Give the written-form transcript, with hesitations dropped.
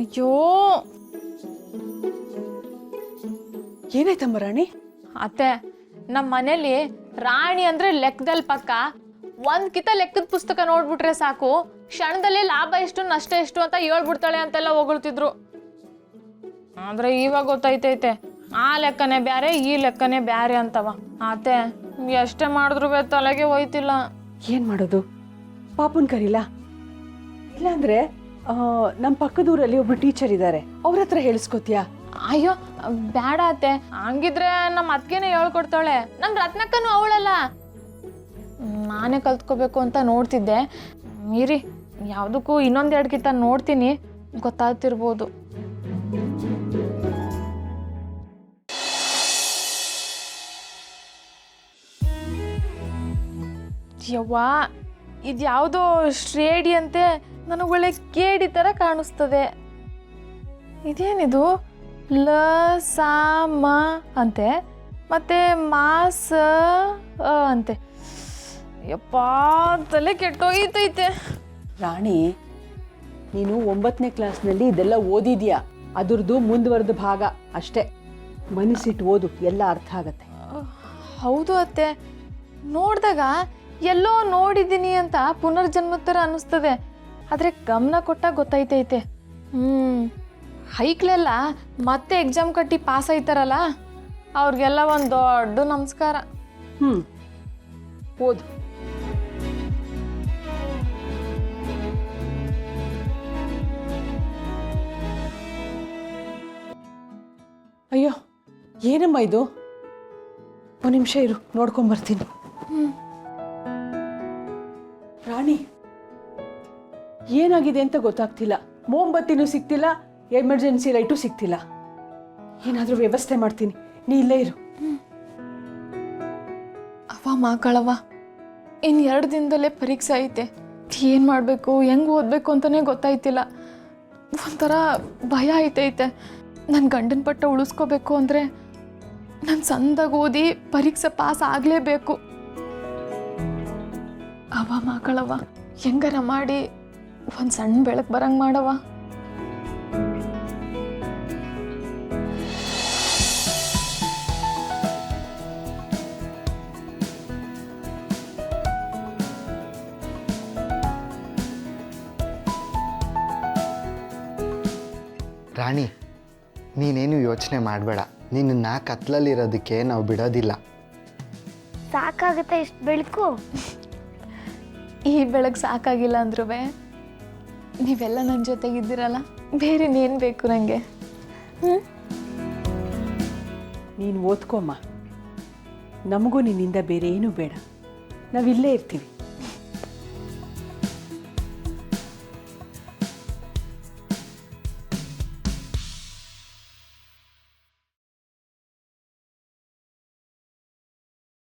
ಅಯ್ಯೋ ಏನಾಯ್ತಮ್ಮ ರಾಣಿ? ಅತ್ತೆ, ನಮ್ಮ ಮನೇಲಿ ರಾಣಿ ಅಂದ್ರೆ ಲೆಕ್ಕದಲ್ಲಿ ಪಕ್ಕ. ಒಂದ್ಕಿತ ಲೆಕ್ಕದ ಪುಸ್ತಕ ನೋಡ್ಬಿಟ್ರೆ ಸಾಕು, ಕ್ಷಣದಲ್ಲಿ ಲಾಭ ಎಷ್ಟು ನಷ್ಟ ಎಷ್ಟು ಅಂತ ಹೇಳ್ಬಿಡ್ತಾಳೆ ಅಂತೆಲ್ಲ ಹೊಗಳ್ತಿದ್ರು. ಆದ್ರೆ ಇವಾಗ ಗೊತ್ತೈತೈತೆ, ಆ ಲೆಕ್ಕನೇ ಬ್ಯಾರೆ ಈ ಲೆಕ್ಕನೇ ಬ್ಯಾರೆ ಅಂತವ. ಅತ್ತೆ, ಎಷ್ಟೇ ಮಾಡಿದ್ರು ತಲೆಗೆ ಹೋಯ್ತಿಲ್ಲ. ಏನ್ ಮಾಡೋದು? ಪಾಪುನ್ ಕರೀಲಾ? ಇಲ್ಲಾಂದ್ರೆ ನಮ್ಮ ಪಕ್ಕದೂರಲ್ಲಿ ಒಬ್ರು ಟೀಚರ್ ಇದ್ದಾರೆ, ಅವ್ರ ಹತ್ರ ಹೇಳಿಸ್ಕೋತೀಯಾ? ಅಯ್ಯೋ ಬೇಡ ಅತ್ತೆ, ಹಂಗಿದ್ರೆ ನಮ್ಮ ಅತ್ಗೆನೇ ಹೇಳ್ಕೊಡ್ತಾಳೆ. ನಮ್ ರತ್ನಕ್ಕನು ಅವಳಲ್ಲ. ನಾನೇ ಕಲ್ತ್ಕೋಬೇಕು ಅಂತ ನೋಡ್ತಿದ್ದೆ. ಇರಿ, ಯಾವುದಕ್ಕೂ ಇನ್ನೊಂದೆರಡು ಕಿತ್ತ ನೋಡ್ತೀನಿ, ಗೊತ್ತಾಗ್ತಿರ್ಬೋದು. ಯವ್ವಾ, ಇದ್ಯಾವುದೋ ಶ್ರೇಡಿ ಅಂತೆ, ನನಗೆ ಒಳ್ಳೆ ಕೇಡಿ ಥರ ಕಾಣಿಸ್ತದೆ. ಇದೇನಿದು? ಲ ಸಾ ಮ ಅಂತೆ, ಮತ್ತೆ ಮಾಸ ಅಂತೆ. ಯಪ್ಪ, ತಲೆ ಕೆಟ್ಟೋಯ್ತೈತೆ. ರಾಣಿ, ನೀನು 9ನೇ ಕ್ಲಾಸ್ನಲ್ಲಿ ಇದೆಲ್ಲ ಓದಿದ್ಯಾ, ಅದ್ರದ್ದು ಮುಂದುವರೆದ ಭಾಗ ಅಷ್ಟೇ. ಮನಸ್ಸಿಟ್ಟು ಓದು, ಎಲ್ಲ ಅರ್ಥ ಆಗತ್ತೆ. ಹೌದು ಅತ್ತೆ, ನೋಡಿದಾಗ ಎಲ್ಲೋ ನೋಡಿದ್ದೀನಿ ಅಂತ ಪುನರ್ಜನ್ಮದ ಥರ ಅನ್ನಿಸ್ತದೆ. ಆದರೆ ಗಮನ ಕೊಟ್ಟಾಗ ಗೊತ್ತೈತೈತೆ. ಹೈಕ್ಲೆಲ್ಲ ಮತ್ತೆ ಎಕ್ಸಾಮ್ ಕಟ್ಟಿ ಪಾಸ್ ಆಯ್ತಾರಲ್ಲ, ಅವ್ರಿಗೆಲ್ಲ ಒಂದು ದೊಡ್ಡ ನಮಸ್ಕಾರ. ಓದು. ಅಯ್ಯೋ, ಏನಮ್ಮ ಇದು? ಒಂದು ನಿಮಿಷ ಇರು, ನೋಡ್ಕೊಂಬರ್ತೀನಿ. ರಾಣಿ, ಏನಾಗಿದೆ ಅಂತ ಗೊತ್ತಾಗ್ತಿಲ್ಲ. ಮೋಂಬತ್ತಿನೂ ಸಿಗ್ತಿಲ್ಲ, ಎಮರ್ಜೆನ್ಸಿ ಲೈಟು ಸಿಗ್ತಿಲ್ಲ. ಏನಾದರೂ ವ್ಯವಸ್ಥೆ ಮಾಡ್ತೀನಿ, ನೀ ಇಲ್ಲೇ ಇರು. ಅವ ಮಕ್ಕಳವ, ಇನ್ನು 2 ದಿನದಲ್ಲೇ ಪರೀಕ್ಷೆ ಐತೆ. ಏನು ಮಾಡಬೇಕು, ಹೆಂಗೆ ಓದಬೇಕು ಅಂತಲೇ ಗೊತ್ತಾಯ್ತಿಲ್ಲ. ಒಂಥರ ಭಯ ಐತೈತೆ. ನನ್ನ ಗಂಡನ ಪಟ್ಟ ಉಳಿಸ್ಕೋಬೇಕು ಅಂದರೆ ನಾನು ಸಂದಾಗಿ ಓದಿ ಪರೀಕ್ಷೆ ಪಾಸ್ ಆಗಲೇಬೇಕು. ಅವ ಮಕ್ಕಳವ, ಹೆಂಗಾರ ಮಾಡಿ ಒಂದು ಸಣ್ಣ ಬೆಳಕು ಬರಂಗೆ ಮಾಡವ. ರಾಣಿ, ನೀನೇನು ಯೋಚನೆ ಮಾಡಬೇಡ. ನಿನ್ನ ಕತ್ಲಲ್ಲಿರೋದಕ್ಕೆ ನಾವು ಬಿಡೋದಿಲ್ಲ. ಸಾಕಾಗುತ್ತೆ ಇಷ್ಟು ಬೆಳಕು? ಈ ಬೆಳಕು ಸಾಕಾಗಿಲ್ಲ ಅಂದ್ರೂ ನೀವೆಲ್ಲ ನನ್ನ ಜೊತೆಗಿದ್ದೀರಲ್ಲ, ಬೇರೆ ಇನ್ನೇನು ಬೇಕು ನನಗೆ? ನೀನು ಓದ್ಕೊಮ್ಮ, ನಮಗೂ ನಿನ್ನಿಂದ ಬೇರೆ ಏನೂ ಬೇಡ. ನಾವಿಲ್ಲೇ ಇರ್ತೀವಿ.